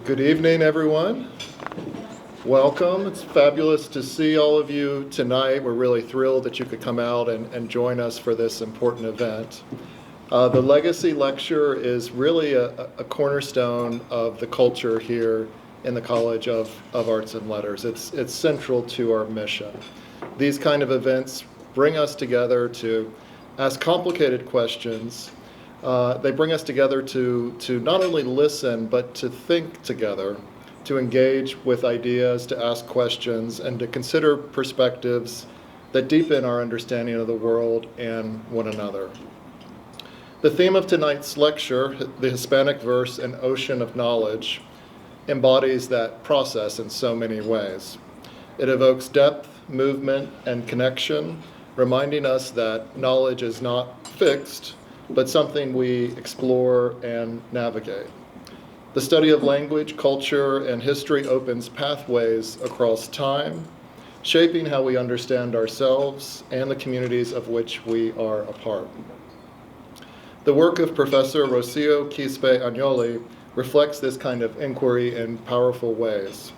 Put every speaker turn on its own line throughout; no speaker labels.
Good evening, everyone. Welcome. It's fabulous to see all of you tonight. We're really thrilled that you could come out and join us for this important event. The Legacy Lecture is really a cornerstone of the culture here in the College of Arts and Letters. It's central to our mission. These kind of events bring us together to ask complicated questions. They bring us together to not only listen, but to think together, to engage with ideas, to ask questions, and to consider perspectives that deepen our understanding of the world and one another. The theme of tonight's lecture, the Hispanicverse, an ocean of knowledge, embodies that process in so many ways. It evokes depth, movement, and connection, reminding us that knowledge is not fixed, but something we explore and navigate. The study of language, culture, and history opens pathways across time, shaping how we understand ourselves and the communities of which we are a part. The work of Professor Rocio Quispe Agnoli reflects this kind of inquiry in powerful ways.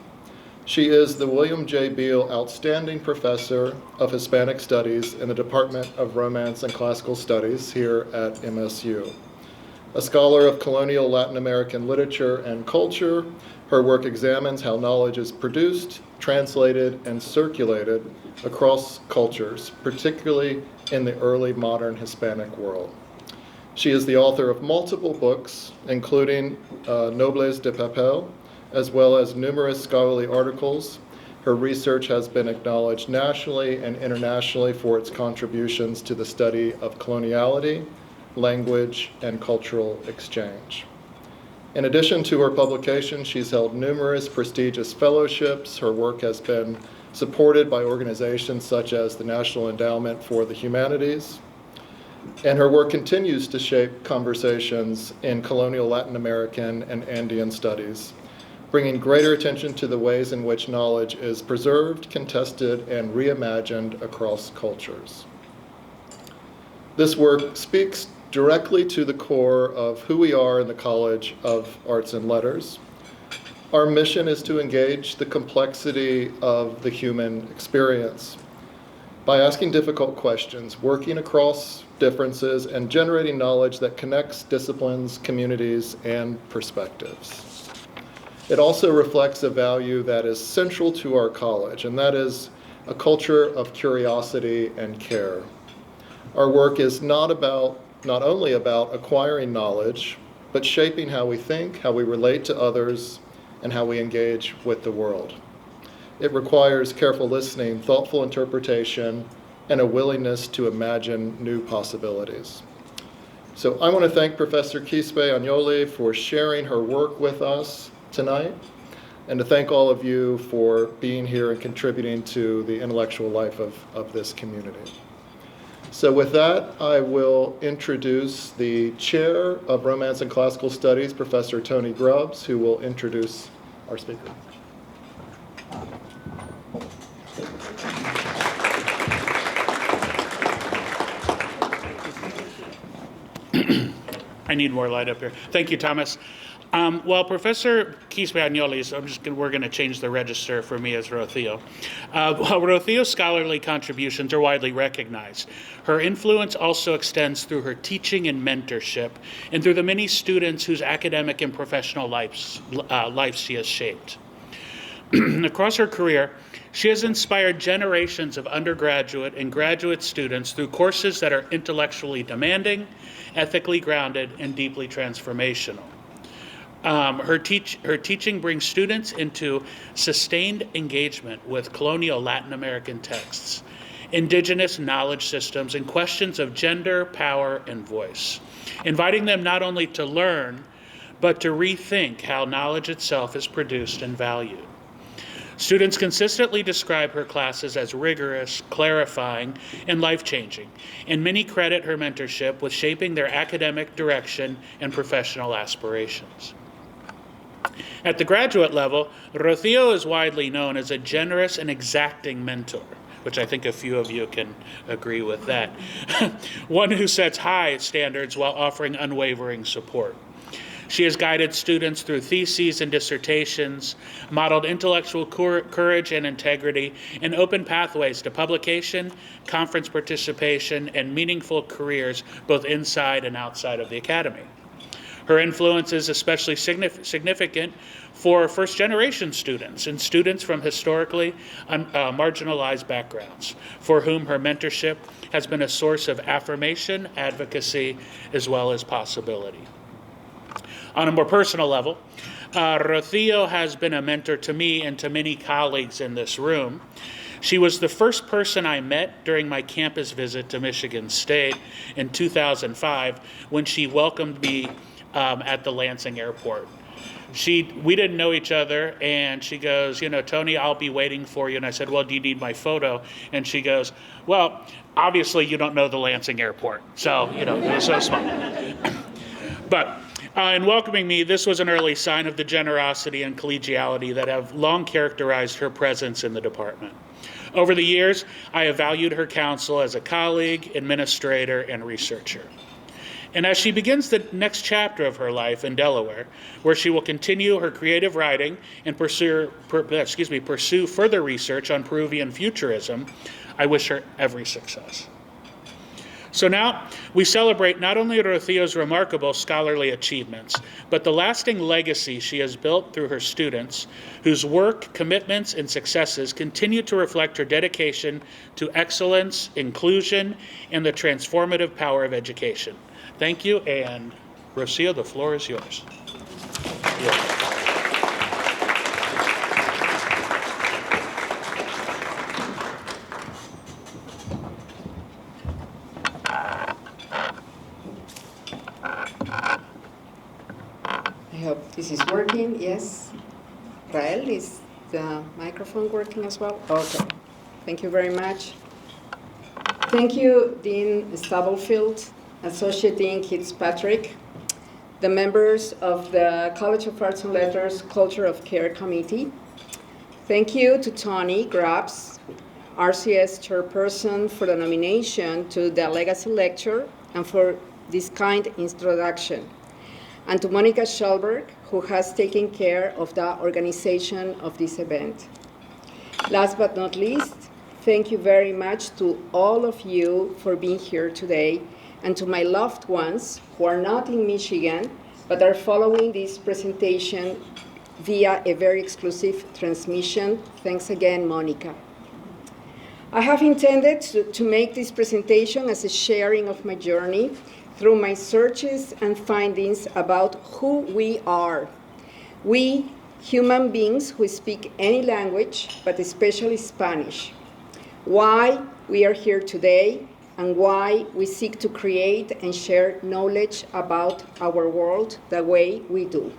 She is the William J. Beal Outstanding Professor of Hispanic Studies in the Department of Romance and Classical Studies here at MSU. A scholar of colonial Latin American literature and culture, her work examines how knowledge is produced, translated, and circulated across cultures, particularly in the early modern Hispanic world. She is the author of multiple books, including Nobles de Papel, as well as numerous scholarly articles. Her research has been acknowledged nationally and internationally for its contributions to the study of coloniality, language, and cultural exchange. In addition to her publications, she's held numerous prestigious fellowships. Her work has been supported by organizations such as the National Endowment for the Humanities, and her work continues to shape conversations in colonial Latin American and Andean studies, bringing greater attention to the ways in which knowledge is preserved, contested, and reimagined across cultures. This work speaks directly to the core of who we are in the College of Arts and Letters. Our mission is to engage the complexity of the human experience by asking difficult questions, working across differences, and generating knowledge that connects disciplines, communities, and perspectives. It also reflects a value that is central to our college, and that is a culture of curiosity and care. Our work is not only about acquiring knowledge, but shaping how we think, how we relate to others, and how we engage with the world. It requires careful listening, thoughtful interpretation, and a willingness to imagine new possibilities. So I want to thank Professor Quispe Agnoli for sharing her work with us tonight, and to thank all of you for being here and contributing to the intellectual life of this community. So with that, I will introduce the Chair of Romance and Classical Studies, Professor Tony Grubbs, who will introduce our speaker.
I need more light up here. Thank you, Thomas. Well, Professor Quispe Agnoli, we're going to change the register for me as Rocio. While Rocio's scholarly contributions are widely recognized, her influence also extends through her teaching and mentorship, and through the many students whose academic and professional lives she has shaped. Across her career, she has inspired generations of undergraduate and graduate students through courses that are intellectually demanding, ethically grounded, and deeply transformational. Her teaching brings students into sustained engagement with colonial Latin American texts, indigenous knowledge systems, and questions of gender, power, and voice, inviting them not only to learn, but to rethink how knowledge itself is produced and valued. Students consistently describe her classes as rigorous, clarifying, and life-changing, and many credit her mentorship with shaping their academic direction and professional aspirations. At the graduate level, Rocio is widely known as a generous and exacting mentor, which I think a few of you can agree with that. One who sets high standards while offering unwavering support. She has guided students through theses and dissertations, modeled intellectual courage and integrity, and opened pathways to publication, conference participation, and meaningful careers both inside and outside of the academy. Her influence is especially significant for first-generation students and students from historically marginalized backgrounds, for whom her mentorship has been a source of affirmation, advocacy, as well as possibility. On a more personal level, Rocio has been a mentor to me and to many colleagues in this room. She was the first person I met during my campus visit to Michigan State in 2005 when she welcomed me at the Lansing airport. We didn't know each other, and she goes, Tony, I'll be waiting for you. And I said, well, do you need my photo? And she goes, well, obviously you don't know the Lansing airport. So, it was so small. But in welcoming me, this was an early sign of the generosity and collegiality that have long characterized her presence in the department. Over the years, I have valued her counsel as a colleague, administrator, and researcher. And as she begins the next chapter of her life in Delaware, where she will continue her creative writing and pursue further research on Peruvian futurism, I wish her every success. So now we celebrate not only Rocio's remarkable scholarly achievements, but the lasting legacy she has built through her students, whose work, commitments, and successes continue to reflect her dedication to excellence, inclusion, and the transformative power of education. Thank you, and Rocio, the floor is yours.
I hope this is working. Yes. Rael, is the microphone working as well? Okay. Thank you very much. Thank you, Dean Stubblefield, Associate Dean Fitzpatrick, the members of the College of Arts and Letters Culture of Care Committee. Thank you to Tony Grabs, RCS Chairperson, for the nomination to the Legacy Lecture and for this kind introduction. And to Monica Schellberg, who has taken care of the organization of this event. Last but not least, thank you very much to all of you for being here today, and to my loved ones who are not in Michigan, but are following this presentation via a very exclusive transmission. Thanks again, Monica. I have intended to make this presentation as a sharing of my journey through my searches and findings about who we are. We, human beings who speak any language, but especially Spanish. Why we are here today, and why we seek to create and share knowledge about our world the way we do.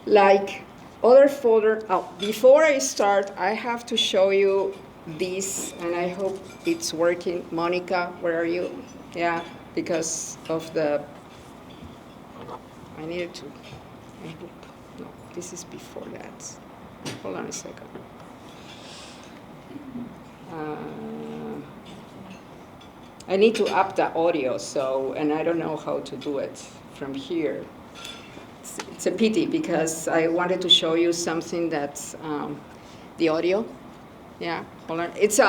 Like other before I start, I have to show you this, and I hope it's working. Monica, where are you? Yeah, because of the, I needed to, no, this is before that. Hold on a second. I need to up the audio, and I don't know how to do it from here. It's a pity because I wanted to show you something that's the audio. Yeah, hold on. It's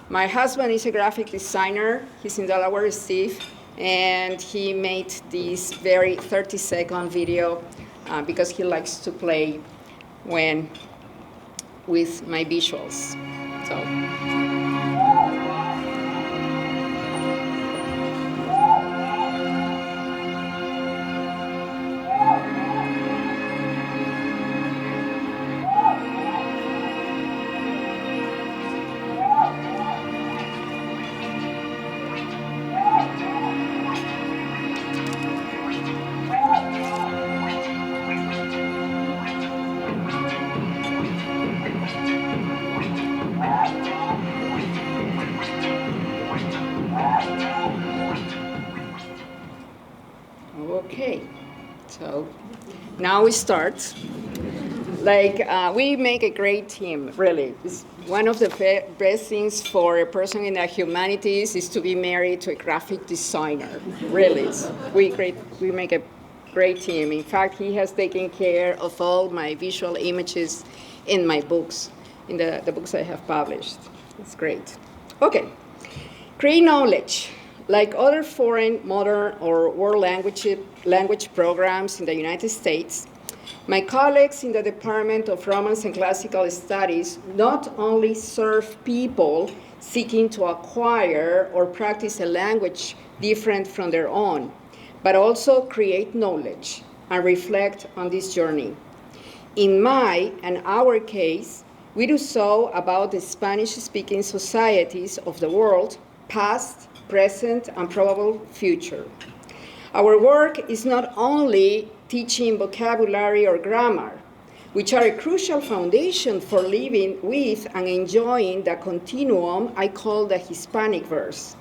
my husband is a graphic designer. He's in Delaware, Steve, and he made this very 30-second video because he likes to play with my visuals. So. Okay, so now we start. We make a great team, really. It's one of the best things for a person in the humanities is to be married to a graphic designer. Really, we make a great team. In fact, he has taken care of all my visual images in my books, in the books I have published. It's great. Okay, create knowledge. Like other foreign, modern, or world language programs in the United States, my colleagues in the Department of Romance and Classical Studies not only serve people seeking to acquire or practice a language different from their own, but also create knowledge and reflect on this journey. In my and our case, we do so about the Spanish-speaking societies of the world, past, present, and probable future. Our work is not only teaching vocabulary or grammar, which are a crucial foundation for living with and enjoying the continuum I call the Hispanicverse.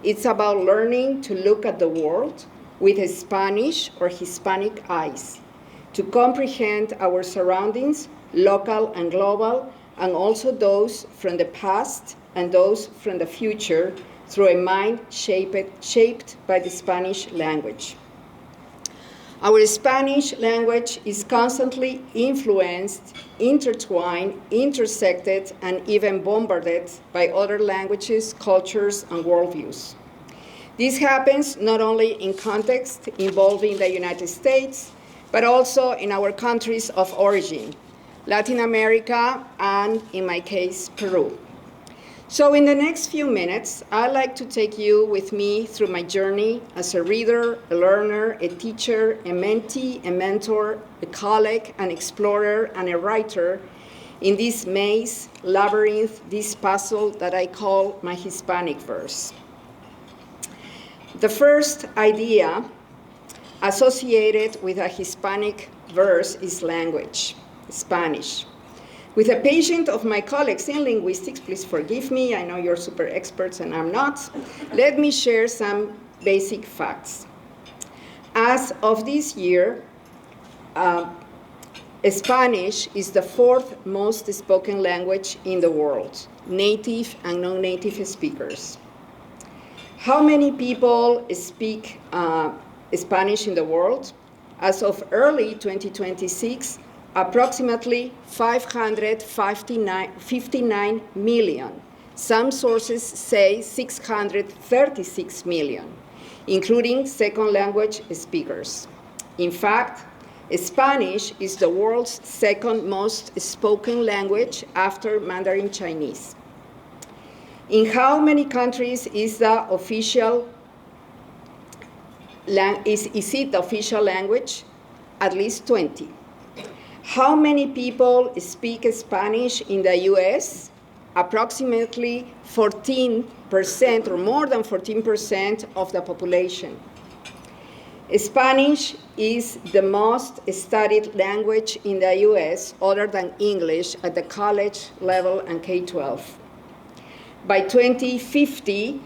It's about learning to look at the world with Spanish or Hispanic eyes, to comprehend our surroundings, local and global, and also those from the past and those from the future, through a mind shaped by the Spanish language. Our Spanish language is constantly influenced, intertwined, intersected, and even bombarded by other languages, cultures, and worldviews. This happens not only in context involving the United States, but also in our countries of origin, Latin America, and in my case, Peru. So in the next few minutes, I'd like to take you with me through my journey as a reader, a learner, a teacher, a mentee, a mentor, a colleague, an explorer, and a writer in this maze, labyrinth, this puzzle that I call my Hispanicverse. The first idea associated with a Hispanic verse is language, Spanish. With a patient of my colleagues in linguistics, please forgive me, I know you're super experts and I'm not, let me share some basic facts. As of this year, Spanish is the fourth most spoken language in the world, native and non-native speakers. How many people speak Spanish in the world? As of early 2026, approximately 559 million. Some sources say 636 million, including second language speakers. In fact, Spanish is the world's second most spoken language after Mandarin Chinese. In how many countries is the official is it the official language? At least 20. How many people speak Spanish in the US? Approximately 14% or more than 14% of the population. Spanish is the most studied language in the US other than English at the college level and K-12. By 2050,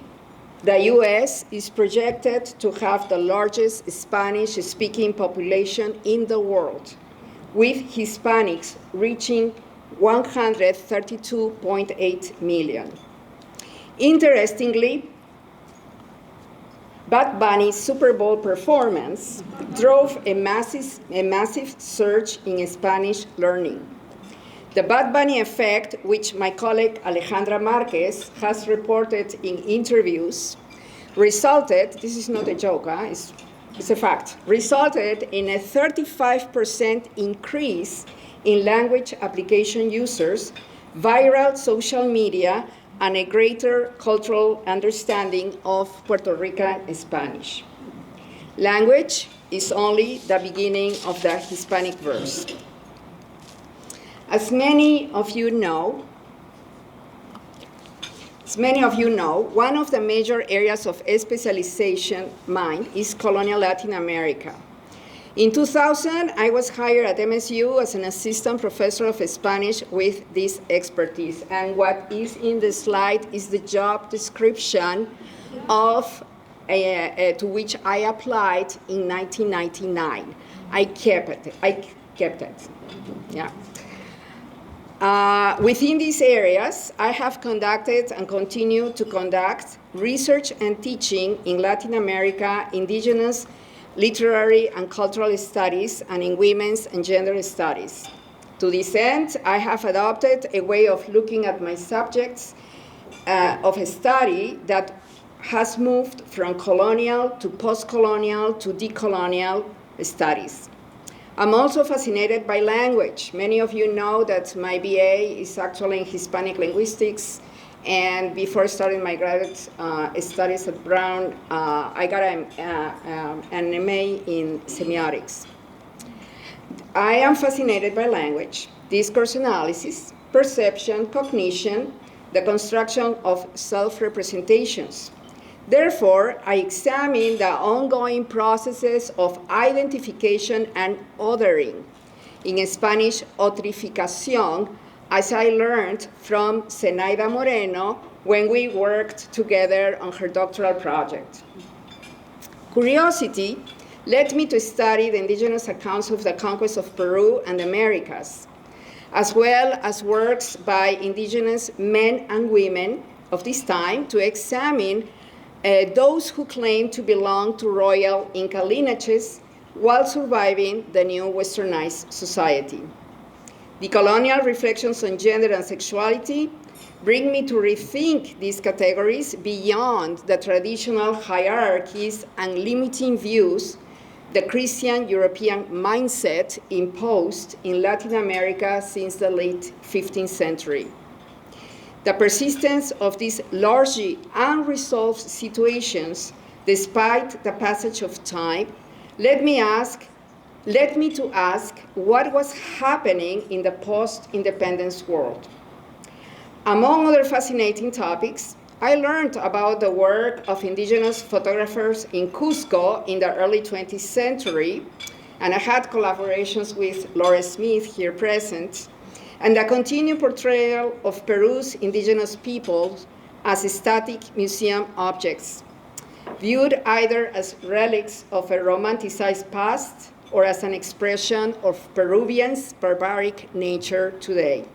the US is projected to have the largest Spanish-speaking population in the world, with Hispanics reaching 132.8 million. Interestingly, Bad Bunny's Super Bowl performance drove a massive surge in Spanish learning. The Bad Bunny effect, which my colleague Alejandra Marquez has reported in interviews, resulted, this is not a joke, it's a fact, resulted in a 35% increase in language application users, viral social media, and a greater cultural understanding of Puerto Rican Spanish. Language is only the beginning of the Hispanic verse. As many of you know, one of the major areas of specialization mine is Colonial Latin America. In 2000, I was hired at MSU as an assistant professor of Spanish with this expertise. And what is in the slide is the job description of to which I applied in 1999. I kept it. Yeah. Within these areas, I have conducted and continue to conduct research and teaching in Latin America, indigenous literary and cultural studies, and in women's and gender studies. To this end, I have adopted a way of looking at my subjects of a study that has moved from colonial to post-colonial to decolonial studies. I'm also fascinated by language. Many of you know that my BA is actually in Hispanic linguistics, and before starting my graduate studies at Brown, I got an MA in semiotics. I am fascinated by language, discourse analysis, perception, cognition, the construction of self-representations. Therefore, I examine the ongoing processes of identification and othering, in Spanish, otrificación, as I learned from Zenaida Moreno when we worked together on her doctoral project. Curiosity led me to study the indigenous accounts of the conquest of Peru and the Americas, as well as works by indigenous men and women of this time to examine those who claim to belong to royal Inca lineages while surviving the new westernized society. The colonial reflections on gender and sexuality bring me to rethink these categories beyond the traditional hierarchies and limiting views the Christian European mindset imposed in Latin America since the late 15th century. The persistence of these largely unresolved situations, despite the passage of time, led me to ask what was happening in the post-independence world. Among other fascinating topics, I learned about the work of indigenous photographers in Cusco in the early 20th century, and I had collaborations with Laura Smith here present, and the continued portrayal of Peru's indigenous peoples as static museum objects, viewed either as relics of a romanticized past or as an expression of Peruvians' barbaric nature today.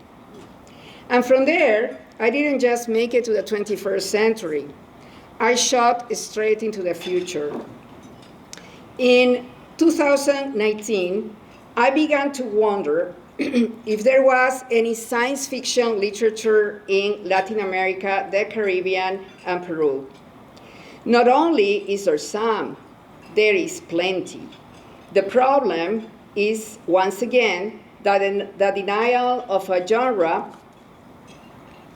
And from there, I didn't just make it to the 21st century. I shot straight into the future. In 2019, I began to wonder if there was any science fiction literature in Latin America, the Caribbean, and Peru. Not only is there some, there is plenty. The problem is, once again, that the denial of a genre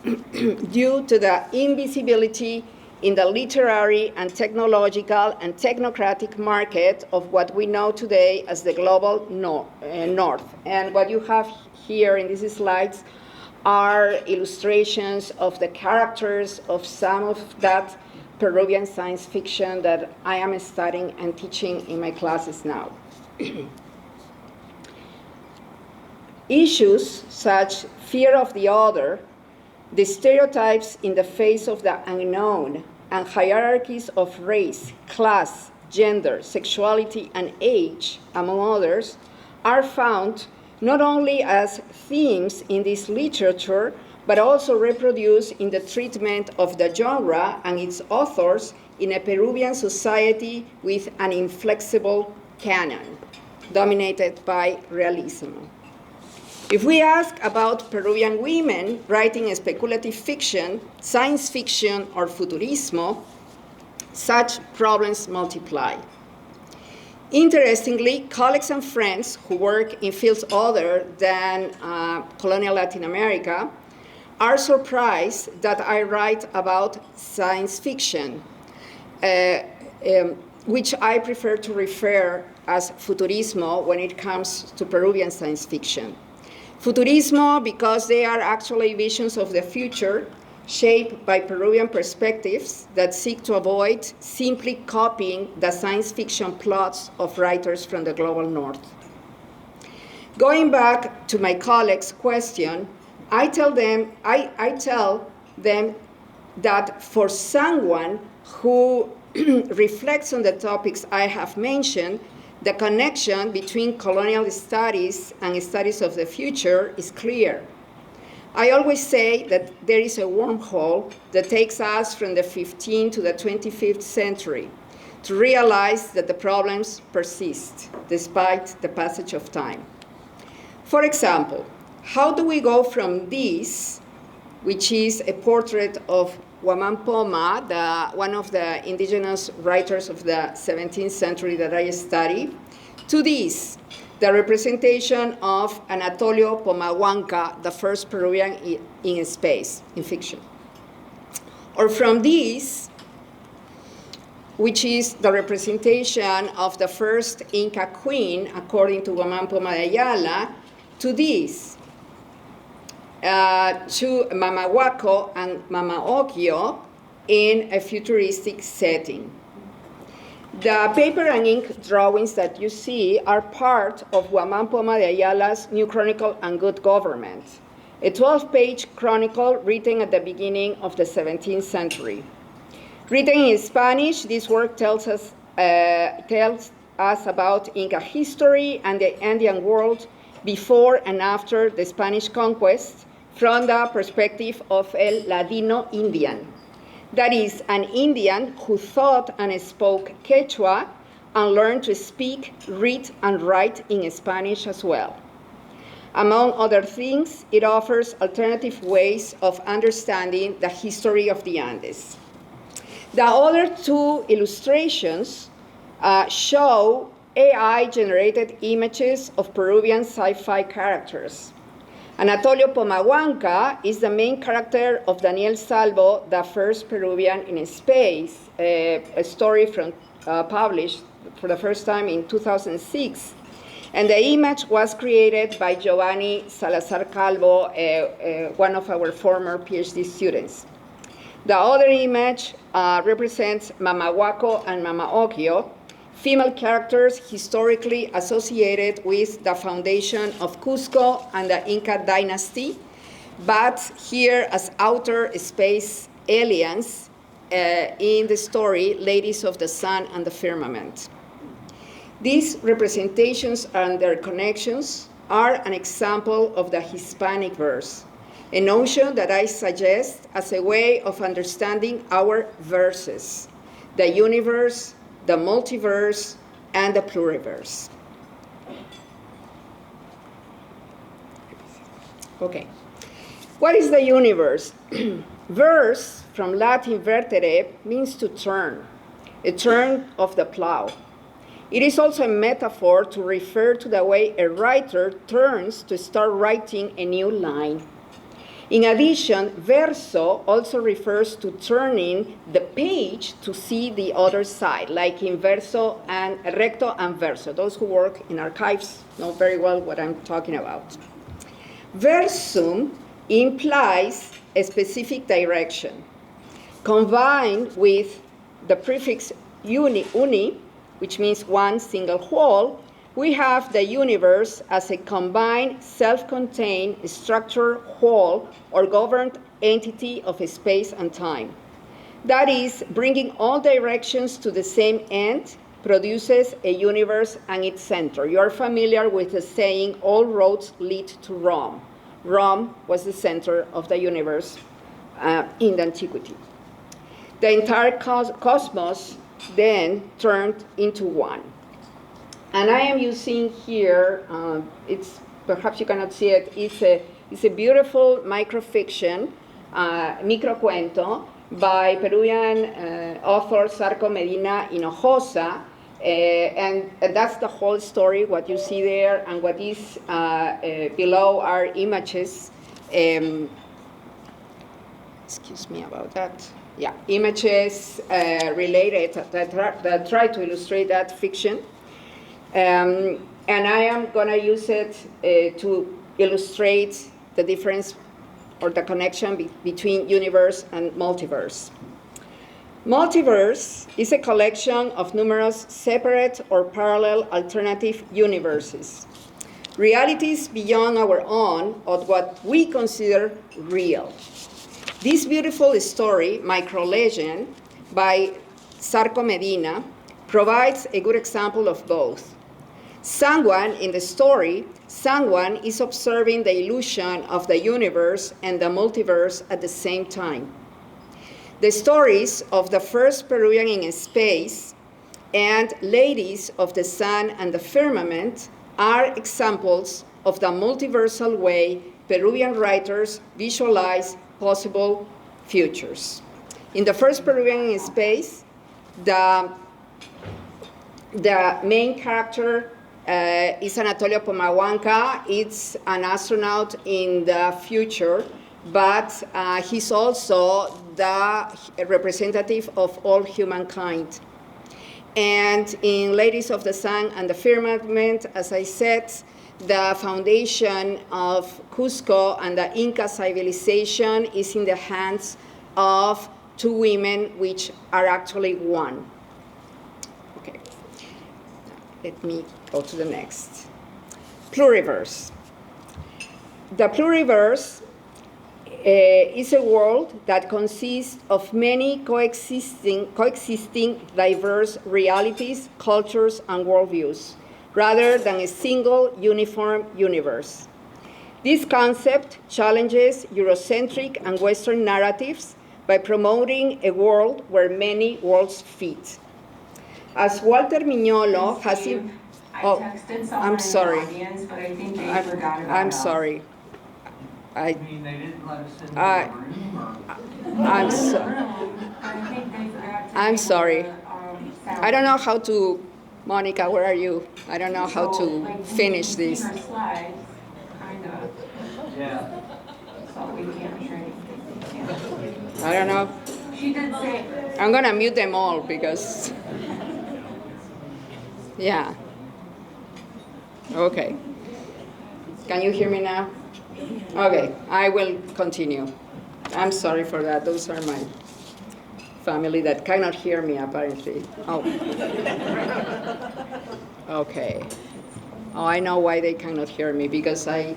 due to the invisibility in the literary and technological and technocratic market of what we know today as the global north. And what you have here in these slides are illustrations of the characters of some of that Peruvian science fiction that I am studying and teaching in my classes now. Issues such fear of the other, the stereotypes in the face of the unknown, and hierarchies of race, class, gender, sexuality, and age, among others, are found not only as themes in this literature, but also reproduced in the treatment of the genre and its authors in a Peruvian society with an inflexible canon, dominated by realism. If we ask about Peruvian women writing speculative fiction, science fiction, or futurismo, such problems multiply. Interestingly, colleagues and friends who work in fields other than colonial Latin America are surprised that I write about science fiction, which I prefer to refer as futurismo when it comes to Peruvian science fiction. Futurismo because they are actually visions of the future shaped by Peruvian perspectives that seek to avoid simply copying the science fiction plots of writers from the global north. Going back to my colleagues' question, I tell them that for someone who reflects on the topics I have mentioned, the connection between colonial studies and studies of the future is clear. I always say that there is a wormhole that takes us from the 15th to the 25th century. to realize that the problems persist despite the passage of time. For example, how do we go from this, which is a portrait of Guamán Poma, one of the indigenous writers of the 17th century that I study, to this, the representation of Anatolio Pomahuanca, the first Peruvian in space, in fiction. Or from this, which is the representation of the first Inca queen, according to Guamán Poma de Ayala, to this, to Mama Huaco and Mama Occhio in a futuristic setting. The paper and ink drawings that you see are part of Guamán Poma de Ayala's New Chronicle and Good Government, a 12-page chronicle written at the beginning of the 17th century. Written in Spanish, this work tells us about Inca history and the Andean world before and after the Spanish conquest from the perspective of el Ladino Indian. That is, an Indian who thought and spoke Quechua and learned to speak, read, and write in Spanish as well. Among other things, it offers alternative ways of understanding the history of the Andes. The other two illustrations show AI-generated images of Peruvian sci-fi characters. Anatolio Pomahuanca is the main character of Daniel Salvo, the first Peruvian in space, a story published for the first time in 2006. And the image was created by Giovanni Salazar Calvo, one of our former PhD students. The other image represents Mama Huaco and Mama Occhio, female characters historically associated with the foundation of Cusco and the Inca dynasty, but here as outer space aliens in the story, Ladies of the Sun and the Firmament. These representations and their connections are an example of the Hispanicverse, a notion that I suggest as a way of understanding our verses, the universe, the multiverse, and the pluriverse. Okay, what is the universe? Verse, from Latin vertere, means to turn, a turn of the plow. It is also a metaphor to refer to the way a writer turns to start writing a new line. In addition, verso also refers to turning the page to see the other side, like in verso and recto and verso. Those who work in archives know very well what I'm talking about. Versum implies a specific direction. Combined with the prefix uni, which means one single whole, we have the universe as a combined, self-contained structure, whole, or governed entity of space and time. That is, bringing all directions to the same end produces a universe and its center. You are familiar with the saying, all roads lead to Rome. Rome was the center of the universe in the antiquity. The entire cosmos then turned into one. And I am using here, it's perhaps you cannot see it, it's a beautiful microfiction, microcuento, by Peruvian author Zarco Medina Hinojosa, and that's the whole story, what you see there, and what is below are images, excuse me about that, yeah, images related that try to illustrate that fiction. And I am going to use it to illustrate the difference or the connection between universe and multiverse. Multiverse is a collection of numerous separate or parallel alternative universes, realities beyond our own or what we consider real. This beautiful story, Microlegend, by Zarco Medina, provides a good example of both. Someone in the story, someone is observing the illusion of the universe and the multiverse at the same time. The stories of the first Peruvian in space and Ladies of the Sun and the Firmament are examples of the multiversal way Peruvian writers visualize possible futures. In the first Peruvian in Space, the main character is Anatolio Pomahuanca. It's an astronaut in the future, but he's also the representative of all humankind. And in Ladies of the Sun and the Firmament, as I said, the foundation of Cusco and the Inca civilization is in the hands of two women, which are actually one. Okay, let me go to the next. Pluriverse. The pluriverse is a world that consists of many coexisting diverse realities, cultures, and worldviews, rather than a single uniform universe. This concept challenges Eurocentric and Western narratives by promoting a world where many worlds fit. As Walter Mignolo has...
I texted someone
I'm sorry.
in the audience, but I think they forgot about
I'm
us.
sorry.
I mean, they didn't let us in the room, or?
I'm sorry. I don't know how to... Monica, where are you? I don't know how to finish this.
Her slides, kind of,
Yeah.
so we can't share anything.
I don't know.
She did say,
I'm gonna mute them all because... Yeah. Okay. Can you hear me now? Okay, I will continue. I'm sorry for that. Those are my family that cannot hear me, apparently. Oh. Okay. Oh, I know why they cannot hear me, because I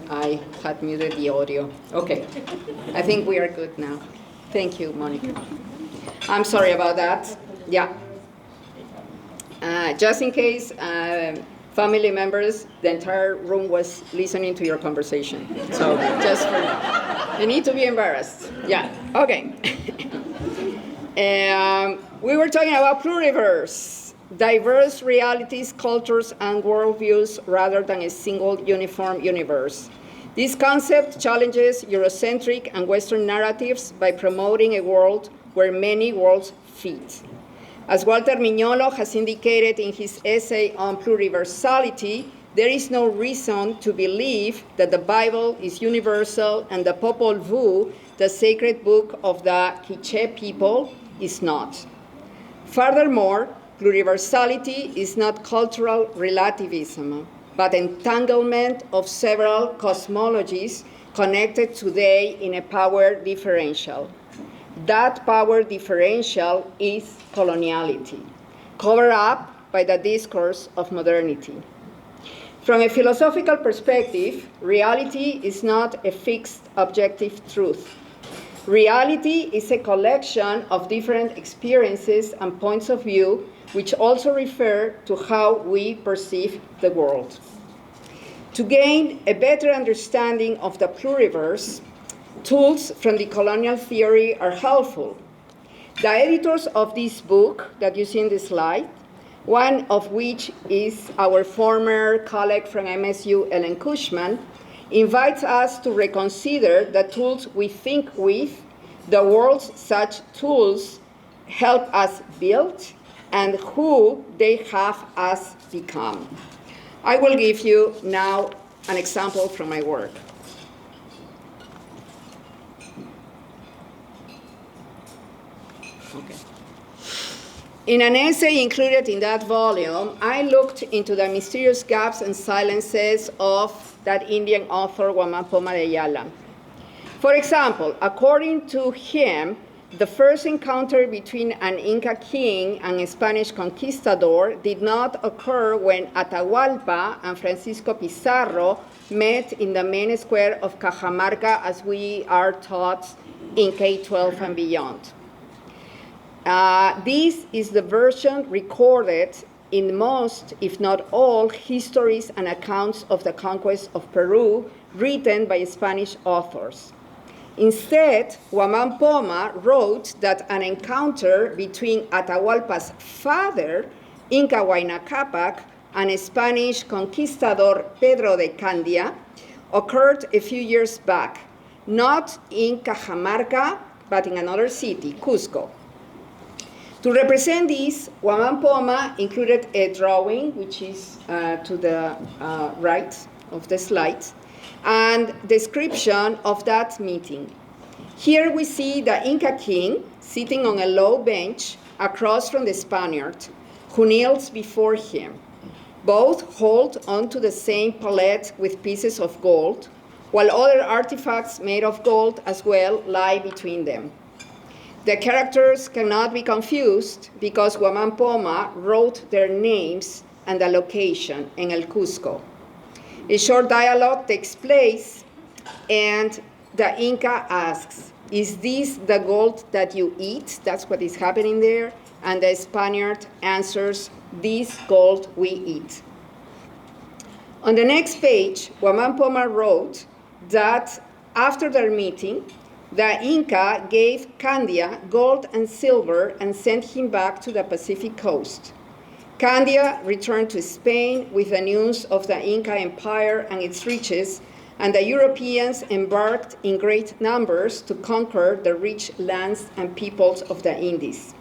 had muted the audio. Okay. I think we are good now. Thank you, Monica. I'm sorry about that. Yeah. Just in case family members, the entire room was listening to your conversation. So just for, you need to be embarrassed. Yeah, okay. We were talking about pluriverse, diverse realities, cultures, and worldviews rather than a single uniform universe. This concept challenges Eurocentric and Western narratives by promoting a world where many worlds fit. As Walter Mignolo has indicated in his essay on pluriversality, there is no reason to believe that the Bible is universal and the Popol Vuh, the sacred book of the Quiche people, is not. Furthermore, pluriversality is not cultural relativism, but entanglement of several cosmologies connected today in a power differential. That power differential is coloniality, covered up by the discourse of modernity. From a philosophical perspective, reality is not a fixed objective truth. Reality is a collection of different experiences and points of view, which also refer to how we perceive the world. To gain a better understanding of the pluriverse, tools from the colonial theory are helpful. The editors of this book that you see in the slide, one of which is our former colleague from MSU, Ellen Cushman, invites us to reconsider the tools we think with, the worlds such tools help us build, and who they have us become. I will give you now an example from my work. Okay. In an essay included in that volume, I looked into the mysterious gaps and silences of that Indian author, Guamán Poma de Ayala. For example, according to him, the first encounter between an Inca king and a Spanish conquistador did not occur when Atahualpa and Francisco Pizarro met in the main square of Cajamarca, as we are taught in K-12 and beyond. This is the version recorded in most, if not all, histories and accounts of the conquest of Peru written by Spanish authors. Instead, Guamán Poma wrote that an encounter between Atahualpa's father Inca Huayna Capac and Spanish conquistador Pedro de Candia occurred a few years back, not in Cajamarca, but in another city, Cusco. To represent this, Huamán Poma included a drawing, which is to the right of the slide, and description of that meeting. Here we see the Inca king sitting on a low bench across from the Spaniard, who kneels before him. Both hold onto the same palette with pieces of gold, while other artifacts made of gold as well lie between them. The characters cannot be confused because Huamán Poma wrote their names and the location in El Cusco. A short dialogue takes place, and the Inca asks, "Is this the gold that you eat?" That's what is happening there. And the Spaniard answers, "This gold we eat." On the next page, Huamán Poma wrote that after their meeting, the Inca gave Candia gold and silver and sent him back to the Pacific coast. Candia returned to Spain with the news of the Inca Empire and its riches, and the Europeans embarked in great numbers to conquer the rich lands and peoples of the Indies.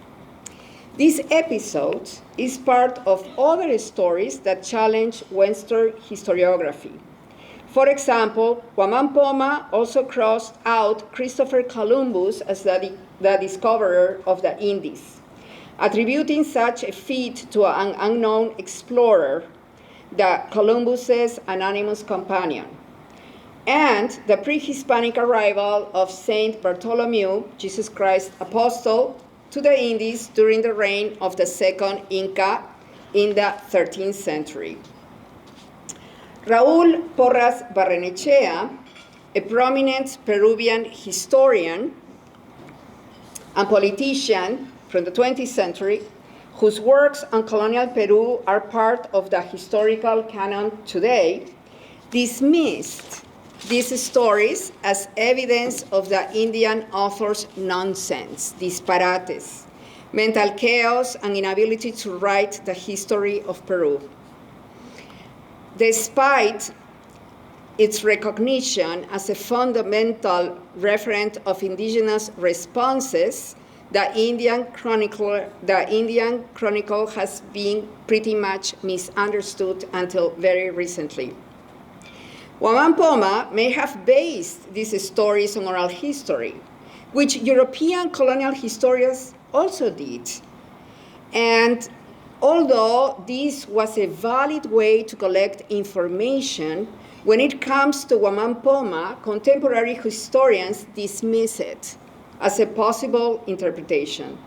This episode is part of other stories that challenge Western historiography. For example, Huamán Poma also crossed out Christopher Columbus as the discoverer of the Indies, attributing such a feat to an unknown explorer, the Columbus's anonymous companion, and the pre-Hispanic arrival of Saint Bartholomew, Jesus Christ Apostle, to the Indies during the reign of the second Inca in the 13th century. Raúl Porras Barrenechea, a prominent Peruvian historian and politician from the 20th century, whose works on colonial Peru are part of the historical canon today, dismissed these stories as evidence of the Indian author's nonsense, disparates, mental chaos, and inability to write the history of Peru. Despite its recognition as a fundamental referent of indigenous responses, the Indian Chronicle has been pretty much misunderstood until very recently. Huamán Poma may have based these stories on oral history, which European colonial historians also did. And although this was a valid way to collect information, when it comes to Huamán Poma, contemporary historians dismiss it as a possible interpretation.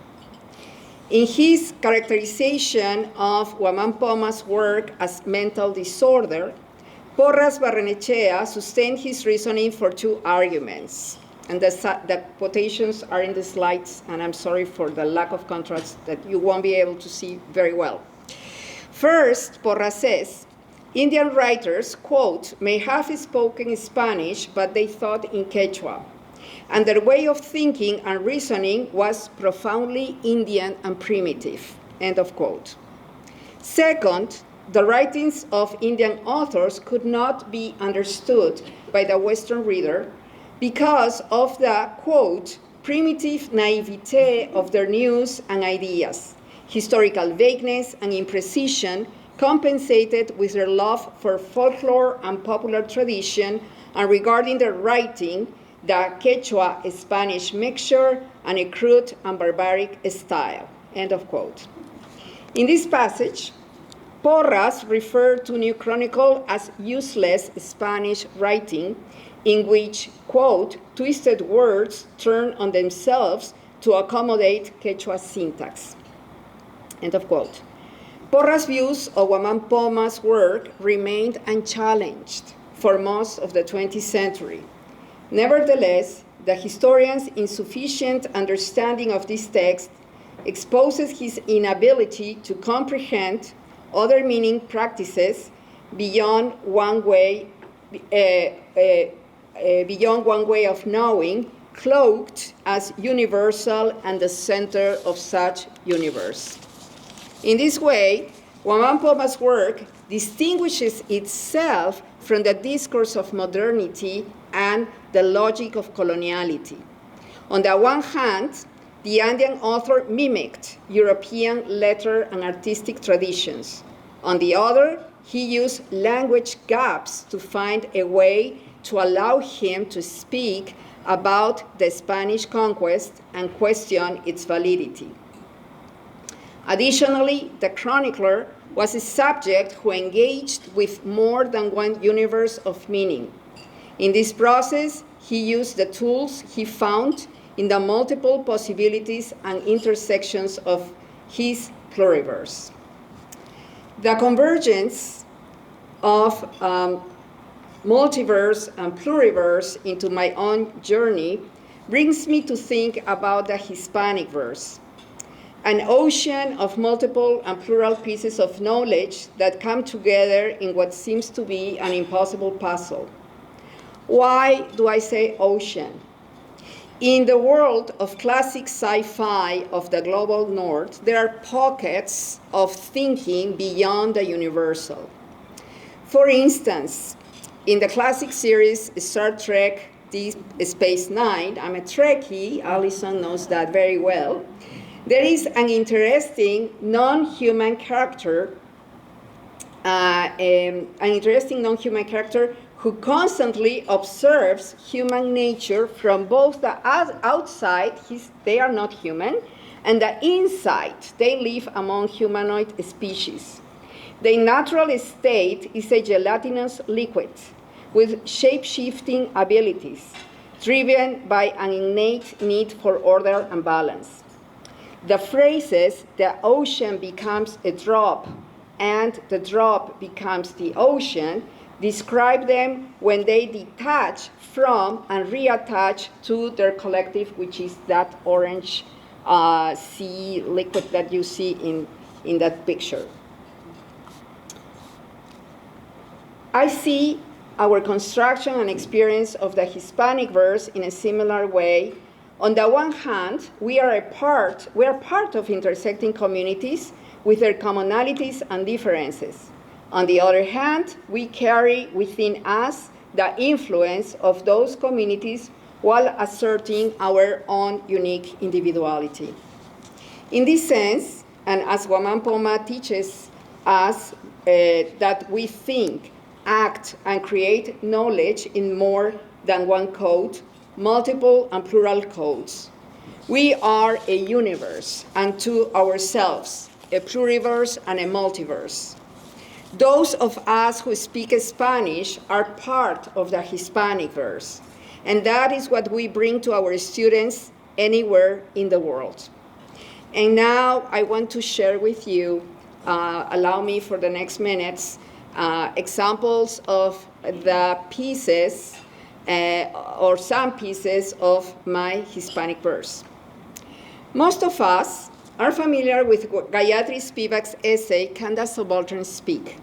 In his characterization of Huamán Poma's work as mental disorder, Porras Barrenechea sustained his reasoning for two arguments. And the quotations are in the slides, and I'm sorry for the lack of contrast that you won't be able to see very well. First, Porras says, Indian writers, quote, may have spoken Spanish, but they thought in Quechua. And their way of thinking and reasoning was profoundly Indian and primitive, end of quote. Second, the writings of Indian authors could not be understood by the Western reader because of the, quote, primitive naivete of their news and ideas, historical vagueness and imprecision compensated with their love for folklore and popular tradition, and regarding their writing, the Quechua-Spanish mixture and a crude and barbaric style, end of quote. In this passage, Porras referred to New Chronicle as useless Spanish writing, in which, quote, twisted words turn on themselves to accommodate Quechua syntax, end of quote. Porras' views of Huamán Poma's work remained unchallenged for most of the 20th century. Nevertheless, the historian's insufficient understanding of this text exposes his inability to comprehend other meaning practices beyond one way of knowing, cloaked as universal and the center of such universe. In this way, Wamampoma's work distinguishes itself from the discourse of modernity and the logic of coloniality. On the one hand, the Andean author mimicked European letter and artistic traditions. On the other, he used language gaps to find a way to allow him to speak about the Spanish conquest and question its validity. Additionally, the chronicler was a subject who engaged with more than one universe of meaning. In this process, he used the tools he found in the multiple possibilities and intersections of his pluriverse. The convergence of multiverse and pluriverse into my own journey brings me to think about the Hispanic verse, an ocean of multiple and plural pieces of knowledge that come together in what seems to be an impossible puzzle. Why do I say ocean? In the world of classic sci-fi of the global north, there are pockets of thinking beyond the universal. For instance, in the classic series Star Trek Deep Space Nine, I'm a Trekkie, Allison knows that very well, there is an interesting non-human character, who constantly observes human nature from both the outside, they are not human, and the inside, they live among humanoid species. Their natural state is a gelatinous liquid with shape-shifting abilities, driven by an innate need for order and balance. The phrases, the ocean becomes a drop and the drop becomes the ocean, describe them when they detach from and reattach to their collective, which is that orange sea liquid that you see in that picture. I see our construction and experience of the Hispanic verse in a similar way. On the one hand, we are part of intersecting communities with their commonalities and differences. On the other hand, we carry within us the influence of those communities while asserting our own unique individuality. In this sense, and as Wamampoma teaches us that we think, act, and create knowledge in more than one code, multiple and plural codes. We are a universe unto ourselves, a pluriverse and a multiverse. Those of us who speak Spanish are part of the Hispanic verse, and that is what we bring to our students anywhere in the world. And now I want to share with you, allow me for the next minutes, examples of the pieces or some pieces of my Hispanic verse. Most of us are familiar with Gayatri Spivak's essay, Can the Subaltern Speak?,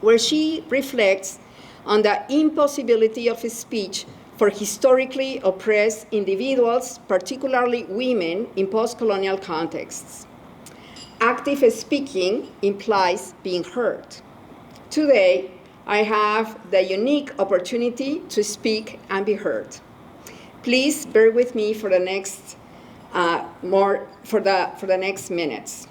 where she reflects on the impossibility of speech for historically oppressed individuals, particularly women, in post-colonial contexts. Active speaking implies being heard. Today, I have the unique opportunity to speak and be heard. Please bear with me for the next next minutes.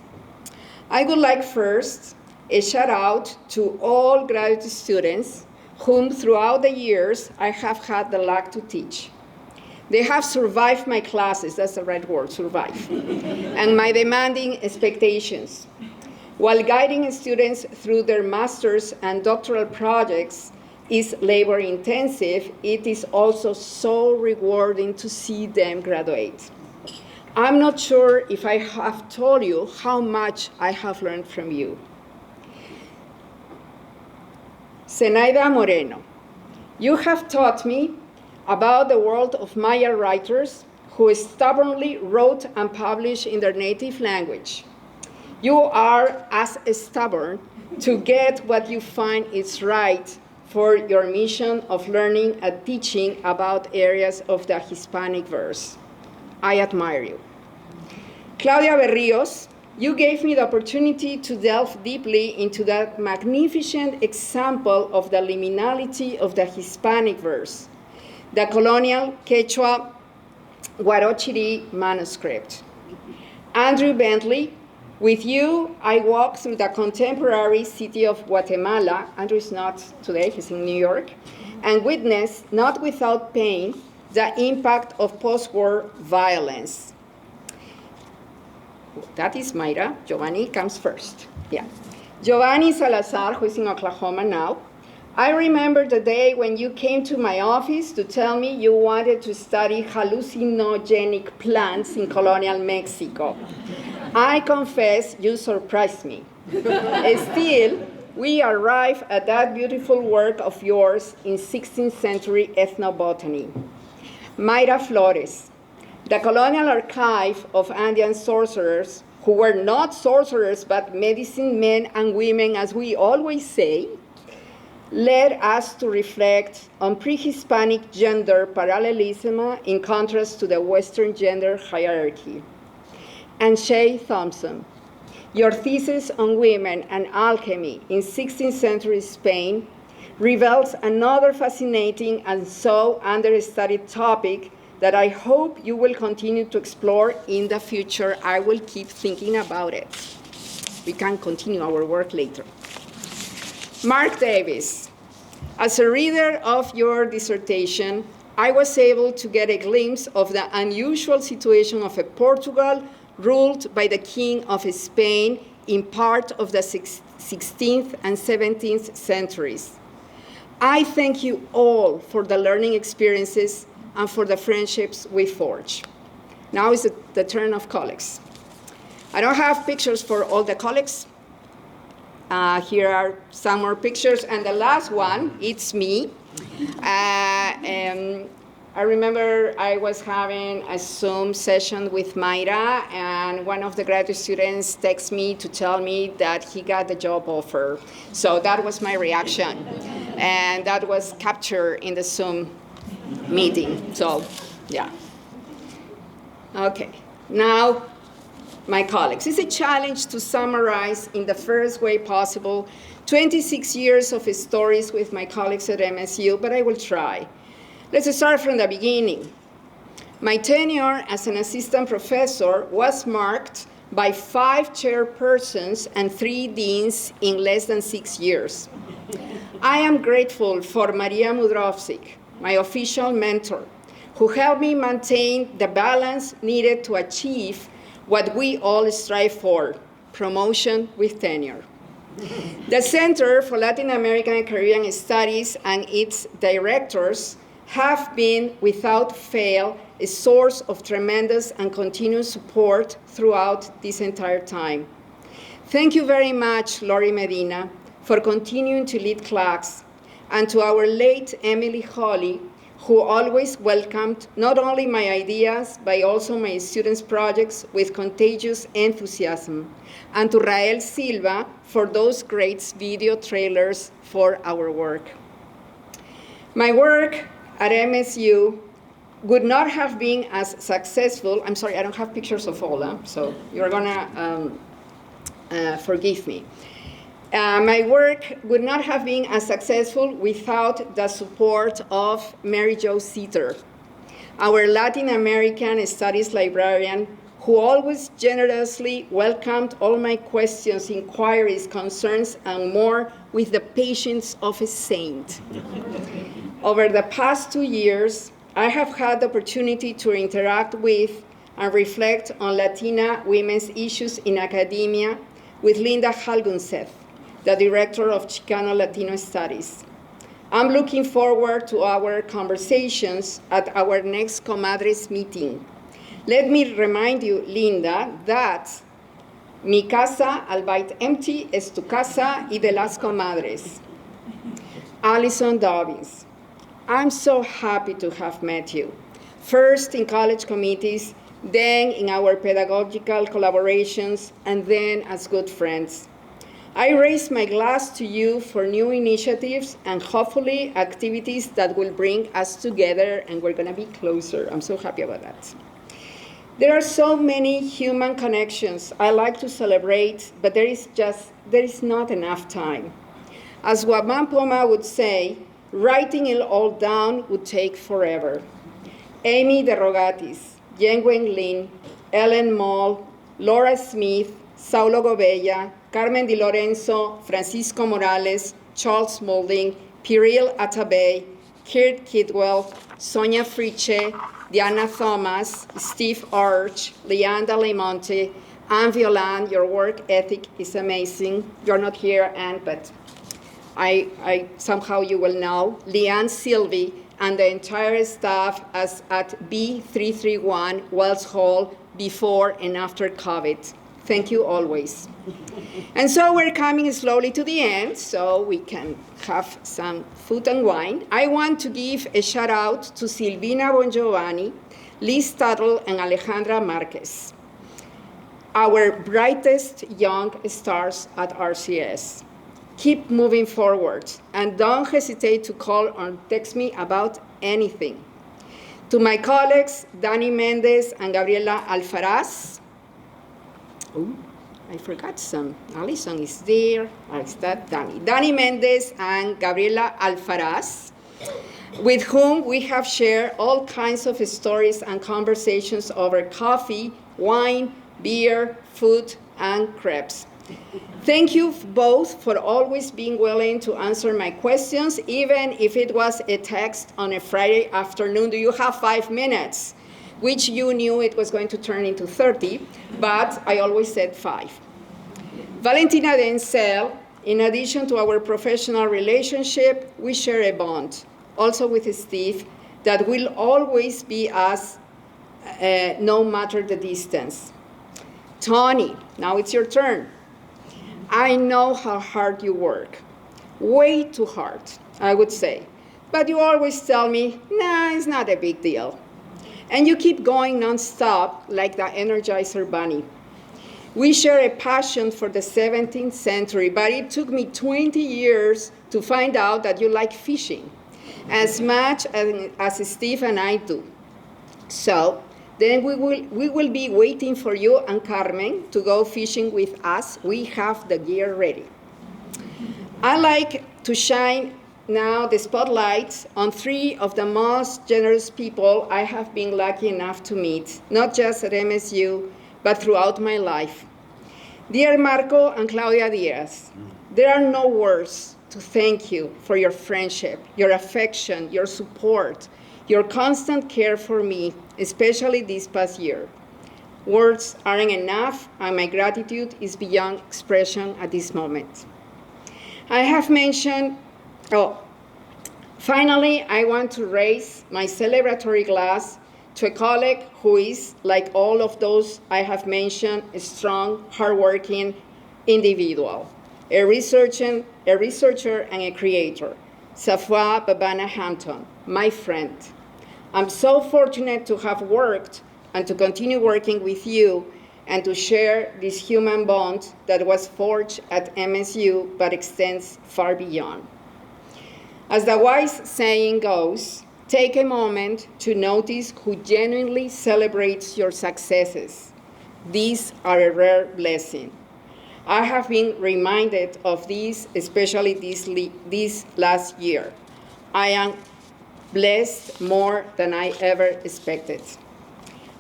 I would like first a shout out to all graduate students whom throughout the years I have had the luck to teach. They have survived my classes, that's the right word, survive, and my demanding expectations. While guiding students through their master's and doctoral projects is labor intensive, it is also so rewarding to see them graduate. I'm not sure if I have told you how much I have learned from you. Zenaida Moreno, you have taught me about the world of Maya writers who stubbornly wrote and published in their native language. You are as stubborn to get what you find is right for your mission of learning and teaching about areas of the Hispanic verse. I admire you. Claudia Berrios, you gave me the opportunity to delve deeply into that magnificent example of the liminality of the Hispanicverse, the colonial Quechua Huarochiri manuscript. Andrew Bentley, with you, I walked through the contemporary city of Guatemala. Andrew is not today, he's in New York, and witnessed, not without pain, the impact of post-war violence. That is Mayra. Giovanni comes first. Yeah. Giovanni Salazar, who is in Oklahoma now. I remember the day when you came to my office to tell me you wanted to study hallucinogenic plants in colonial Mexico. I confess you surprised me. Still, we arrive at that beautiful work of yours in 16th century ethnobotany. Mayra Flores, the colonial archive of Andean sorcerers, who were not sorcerers but medicine men and women, as we always say, led us to reflect on pre-Hispanic gender parallelism in contrast to the Western gender hierarchy. And Shay Thompson, your thesis on women and alchemy in 16th century Spain reveals another fascinating and so understudied topic that I hope you will continue to explore in the future. I will keep thinking about it. We can continue our work later. Mark Davis, as a reader of your dissertation, I was able to get a glimpse of the unusual situation of a Portugal ruled by the King of Spain in part of the 16th and 17th centuries. I thank you all for the learning experiences and for the friendships we forge. Now is the turn of colleagues. I don't have pictures for all the colleagues. Here are some more pictures, and the last one, it's me. I remember I was having a Zoom session with Mayra, and one of the graduate students texted me to tell me that he got the job offer. So that was my reaction, and that was captured in the Zoom meeting. So, yeah. Okay, now, my colleagues. It's a challenge to summarize in the first way possible 26 years of stories with my colleagues at MSU, but I will try. Let's start from the beginning. My tenure as an assistant professor was marked by 5 chairpersons and 3 deans in less than 6 years. I am grateful for Maria Mudrovsik, my official mentor, who helped me maintain the balance needed to achieve what we all strive for, promotion with tenure. The Center for Latin American and Caribbean Studies and its directors have been, without fail, a source of tremendous and continuous support throughout this entire time. Thank you very much, Lori Medina, for continuing to lead class, and to our late Emily Holly, who always welcomed not only my ideas, but also my students' projects with contagious enthusiasm, and to Rael Silva for those great video trailers for our work. My work at MSU would not have been as successful. I'm sorry, I don't have pictures of all them, so you're gonna forgive me. My work would not have been as successful without the support of Mary Jo Seater, our Latin American Studies librarian, who always generously welcomed all my questions, inquiries, concerns, and more with the patience of a saint. Over the past 2 years, I have had the opportunity to interact with and reflect on Latina women's issues in academia with Linda Halgunseth, the director of Chicano Latino Studies. I'm looking forward to our conversations at our next Comadres meeting. Let me remind you, Linda, that mi casa al bait empty es tu casa y de las comadres. Alison Dobbins, I'm so happy to have met you. First in college committees, then in our pedagogical collaborations, and then as good friends. I raise my glass to you for new initiatives and hopefully activities that will bring us together, and we're gonna be closer. I'm so happy about that. There are so many human connections I like to celebrate, but there is not enough time. As Guaman Poma would say, writing it all down would take forever. Amy De Rogatis, Yen Wen Lin, Ellen Moll, Laura Smith, Saulo Gobella, Carmen Di Lorenzo, Francisco Morales, Charles Moulding, Piril Atabey, Kurt Kidwell, Sonia Friche, Diana Thomas, Steve Arch, Leanda Lemonte, Anne Violan. Your work ethic is amazing. You're not here, Anne, but I somehow you will know. Leanne Sylvie and the entire staff at B331 Wells Hall before and after COVID. Thank you always. And so we're coming slowly to the end, so we can have some food and wine. I want to give a shout out to Silvina Bongiovanni, Liz Tuttle, and Alejandra Marquez, our brightest young stars at RCS. Keep moving forward, and don't hesitate to call or text me about anything. To my colleagues, Dani Mendez and Gabriela Alfaraz. Oh, I forgot some. Alison is there. Is that Dani? Dani Mendez and Gabriela Alfaraz, with whom we have shared all kinds of stories and conversations over coffee, wine, beer, food, and crepes. Thank you both for always being willing to answer my questions, even if it was a text on a Friday afternoon. Do you have 5 minutes? Which you knew it was going to turn into 30, but I always said 5. Valentina Denzel, in addition to our professional relationship, we share a bond, also with Steve, that will always be us, no matter the distance. Tony, now it's your turn. I know how hard you work, way too hard, I would say, but you always tell me, nah, it's not a big deal. And you keep going nonstop like the Energizer Bunny. We share a passion for the 17th century, but it took me 20 years to find out that you like fishing as much as Steve and I do. So then we will be waiting for you and Carmen to go fishing with us. We have the gear ready. I like to shine now the spotlight on 3 of the most generous people I have been lucky enough to meet, not just at MSU, but throughout my life. Dear Marco and Claudia Diaz, there are no words to thank you for your friendship, your affection, your support, your constant care for me, especially this past year. Words aren't enough, and my gratitude is beyond expression at this moment. I have mentioned, finally, I want to raise my celebratory glass to a colleague who is, like all of those I have mentioned, a strong, hardworking individual, a researcher and a creator, Safwa Babana Hampton, my friend. I'm so fortunate to have worked and to continue working with you and to share this human bond that was forged at MSU but extends far beyond. As the wise saying goes, take a moment to notice who genuinely celebrates your successes. These are a rare blessing. I have been reminded of this, especially this last year. I am blessed more than I ever expected.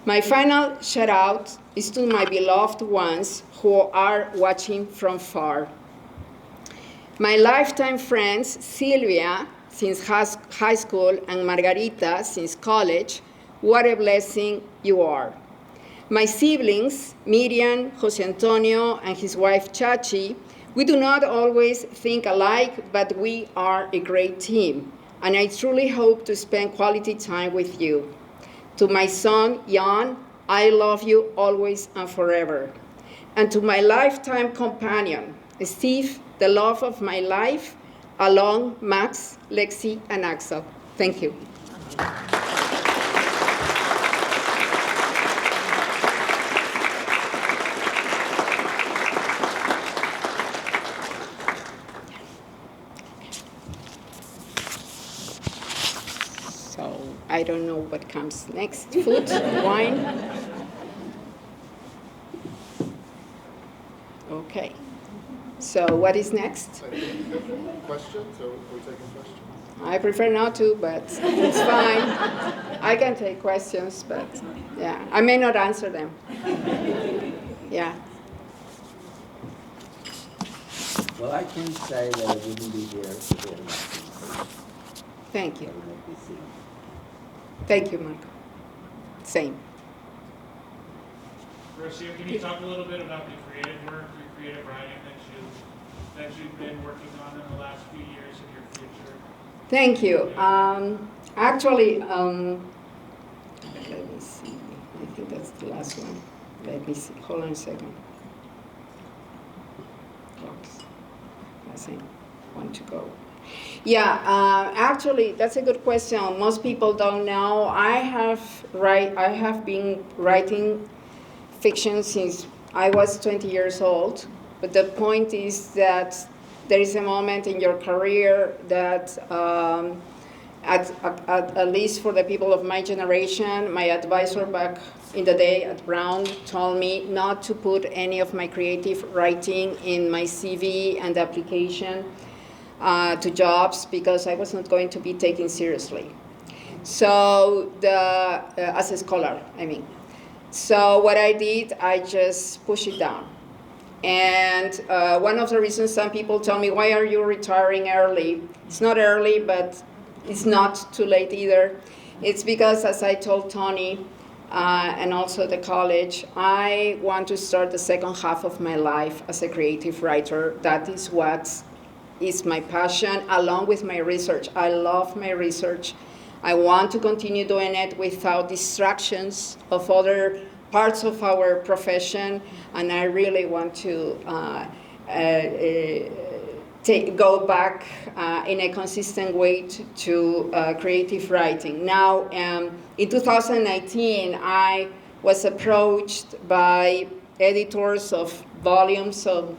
My final shout out is to my beloved ones who are watching from far. My lifetime friends, Silvia, since high school, and Margarita, since college, what a blessing you are. My siblings, Miriam, Jose Antonio, and his wife, Chachi, we do not always think alike, but we are a great team, and I truly hope to spend quality time with you. To my son, Jan, I love you always and forever. And to my lifetime companion, Steve, the love of my life, along Max, Lexi, and Axel. Thank you. So I don't know what comes next. Food, wine. Okay. So what is next?
Questions? Are we taking questions?
I prefer not to, but it's fine. I can take questions, but yeah, I may not answer them. Yeah.
Well, I can say that I wouldn't be here if it hadn't been
Thank you.
for NBC.
Thank you, Marco. Same.
Rocio, can you talk a little bit about the creative work, the creative writing that you've been working on in the last few years in your future?
Thank you. Actually, let me see. I think that's the last one. Let me see. Hold on a second. Oops. Doesn't want to go. Yeah, actually, that's a good question. Most people don't know. I have been writing fiction since I was 20 years old. But the point is that there is a moment in your career that, at least for the people of my generation, my advisor back in the day at Brown told me not to put any of my creative writing in my CV and application to jobs because I was not going to be taken seriously. So as a scholar, I mean. So what I did, I just pushed it down. And one of the reasons some people tell me, why are you retiring early? It's not early, but it's not too late either. It's because, as I told Tony, and also the college, I want to start the second half of my life as a creative writer. That is what is my passion, along with my research. I love my research. I want to continue doing it without distractions of other parts of our profession, and I really want to go back in a consistent way to creative writing. Now, in 2019, I was approached by editors of volumes on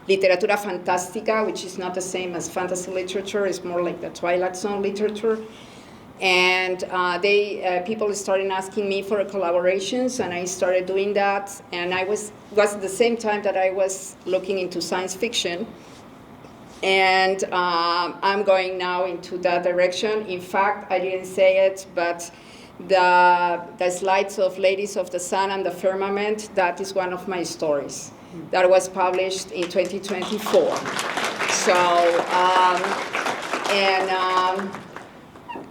literatura fantástica, which is not the same as fantasy literature. It's more like the Twilight Zone literature. And people started asking me for collaborations, and I started doing that. And I was at the same time that I was looking into science fiction. And I'm going now into that direction. In fact, I didn't say it, but the slides of Ladies of the Sun and the Firmament, that is one of my stories that was published in 2024. So,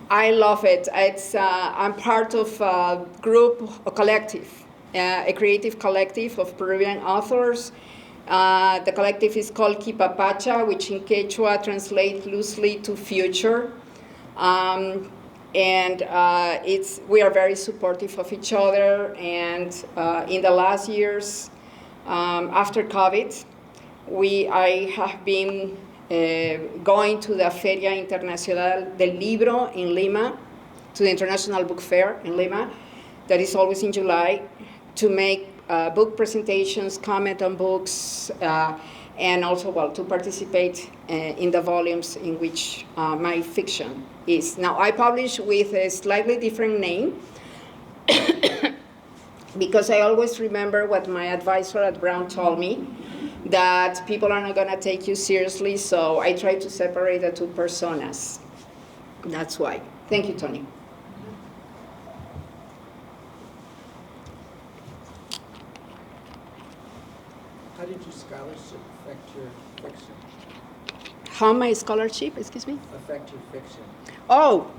I love it. I'm part of a group, a collective, a creative collective of Peruvian authors. The collective is called Qhipa Pacha, which in Quechua translates loosely to future. We are very supportive of each other. And in the last years, after COVID, I have been going to the Feria Internacional del Libro in Lima, to the International Book Fair in Lima, that is always in July, to make book presentations, comment on books, and also, to participate in the volumes in which my fiction is. Now, I publish with a slightly different name, because I always remember what my advisor at Brown told me, that people are not going to take you seriously, so I try to separate the two personas. That's why. Thank you, Tony.
How did your scholarship affect your fiction?
How my scholarship, excuse me?
Affect your fiction?
Oh,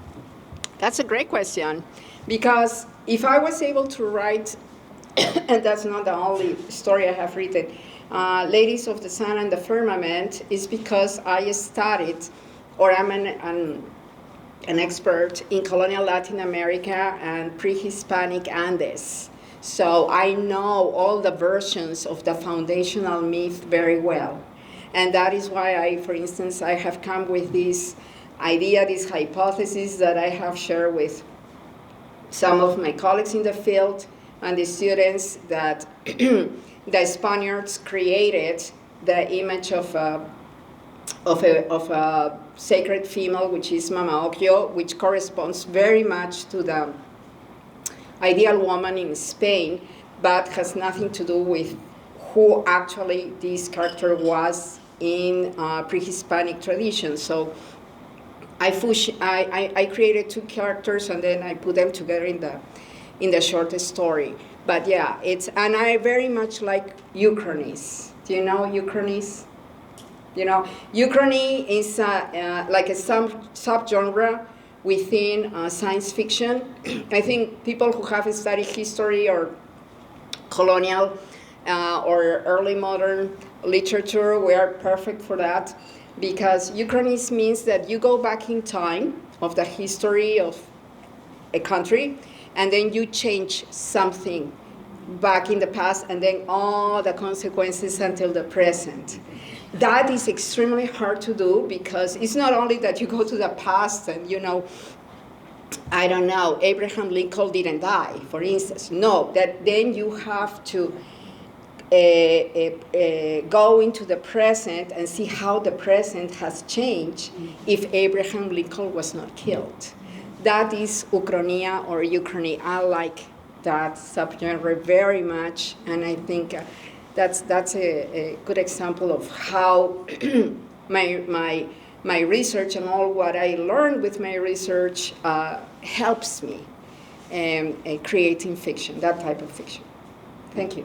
that's a great question. Because if I was able to write, and that's not the only story I have written, Ladies of the Sun and the Firmament, is because I studied, or I'm an expert in colonial Latin America and pre-Hispanic Andes. So I know all the versions of the foundational myth very well. And that is why for instance, I have come with this idea, this hypothesis that I have shared with some of my colleagues in the field and the students, that the Spaniards created the image of a sacred female, which is Mama Ocllo, which corresponds very much to the ideal woman in Spain, but has nothing to do with who actually this character was in pre-Hispanic tradition. So I created two characters and then I put them together in the short story. But yeah, and I very much like Uchronies. Do you know Uchronies? You know, Uchrony is like a subgenre within science fiction. I think people who have studied history or colonial or early modern literature, we are perfect for that, because Uchronies means that you go back in time of the history of a country, and then you change something back in the past, and then all the consequences until the present. That is extremely hard to do, because it's not only that you go to the past and, you know, I don't know, Abraham Lincoln didn't die, for instance. No, that then you have to go into the present and see how the present has changed if Abraham Lincoln was not killed. That is Uchronia or Uchrony. I like that subgenre very much, and I think that's a good example of how my research and all what I learned with my research helps me creating fiction, that type of fiction. Thank you.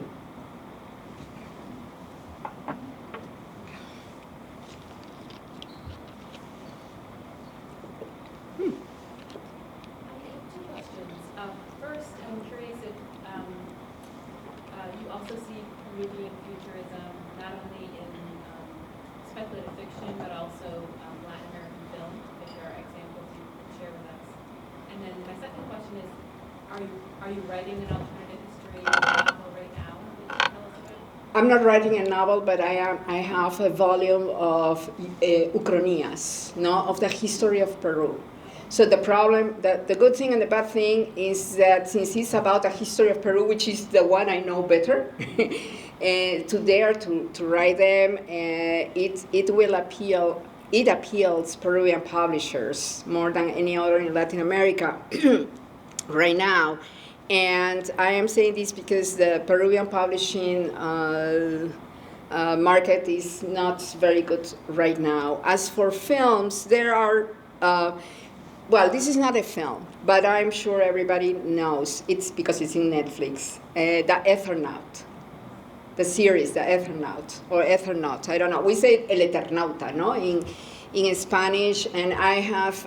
Also see Peruvian futurism not only in speculative fiction, but also Latin American film, if there are examples you can share with us. And then my second question is, are you writing an alternative history novel right now? Can you tell us about?
I'm not writing a novel, but I have a volume of Uchronias, no, of the history of Peru. So the problem, the good thing and the bad thing is that since it's about the history of Peru, which is the one I know better, to write them, it appeals Peruvian publishers more than any other in Latin America right now. And I am saying this because the Peruvian publishing market is not very good right now. As for films, there are well, this is not a film, but I'm sure everybody knows. It's because it's in Netflix. The Eternaut, the series, The Eternaut, or Eternaut, I don't know. We say El Eternauta, no, in Spanish, and I have,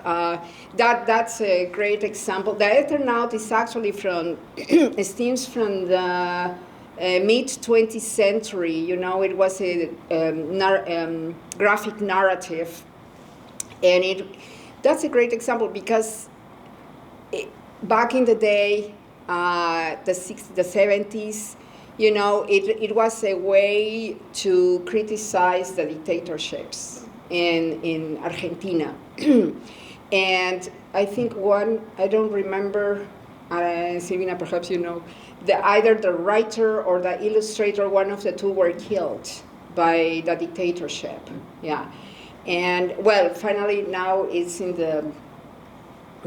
that's a great example. The Eternaut is actually stems from the mid-20th century. You know, it was a graphic narrative, and that's a great example because back in the day, the 60s, the 70s, you know, it was a way to criticize the dictatorships in Argentina. And I think I don't remember, Silvina, perhaps you know, either the writer or the illustrator, one of the two were killed by the dictatorship, yeah. And, well, finally now it's in the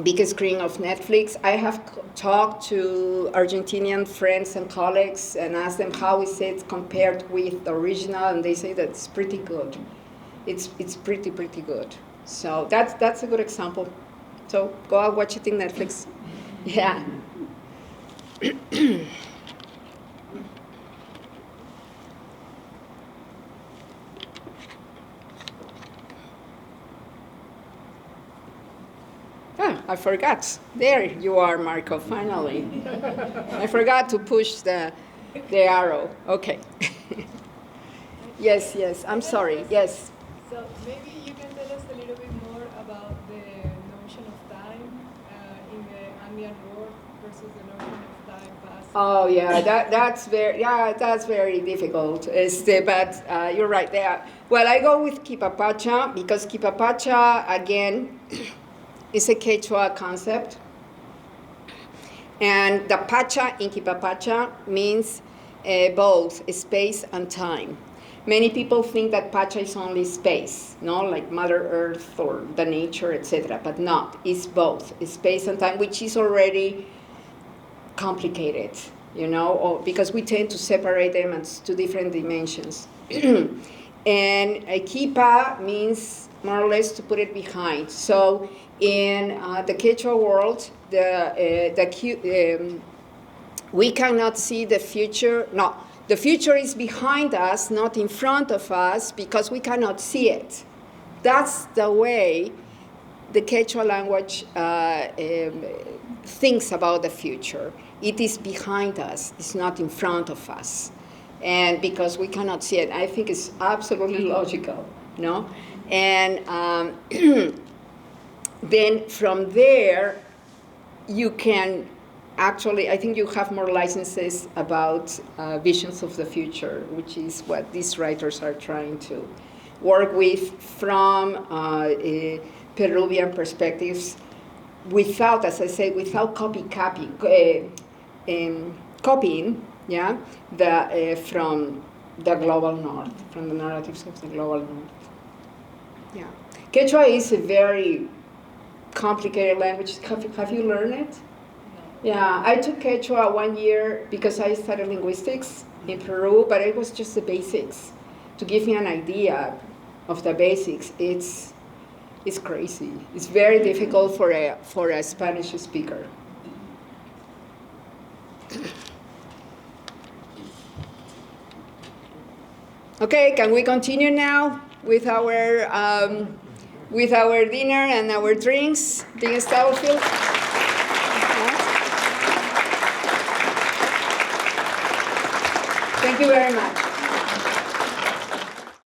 big screen of Netflix. I have talked to Argentinian friends and colleagues and asked them how is it compared with the original, and they say that it's pretty good. It's pretty good. So that's a good example. So go out, watch it in Netflix. Yeah. I forgot. There you are, Marco, finally. I forgot to push the arrow. Okay. Yes, I'm sorry. Yes.
So maybe you can tell us a little bit more about the notion of time in the Andean world versus the notion of time past.
Oh yeah, that's very difficult. But you're right there. Well, I go with Qhipa Pacha because Qhipa Pacha again is a Quechua concept, and the Pacha in Qhipa Pacha means both space and time. Many people think that Pacha is only space, no, like Mother Earth or the nature, etc. But not. It's both, it's space and time, which is already complicated. or because we tend to separate them as two different dimensions. And Qhipa means more or less to put it behind. So in the Quechua world, we cannot see the future. No, the future is behind us, not in front of us, because we cannot see it. That's the way the Quechua language thinks about the future. It is behind us, it's not in front of us. And because we cannot see it, I think it's absolutely logical, no? And then from there, you can actually, I think you have more licenses about visions of the future, which is what these writers are trying to work with from Peruvian perspectives, without, as I say, without copying, yeah, from the global north, from the narratives of the global north. Yeah, Quechua is a very complicated language. Have you learned it? Yeah, I took Quechua 1 year because I studied linguistics in Peru, but it was just the basics. To give me an idea of the basics, it's crazy. It's very difficult for a Spanish speaker. Okay, can we continue now with our dinner and our drinks? Dean Stubblefield? Thank you very much.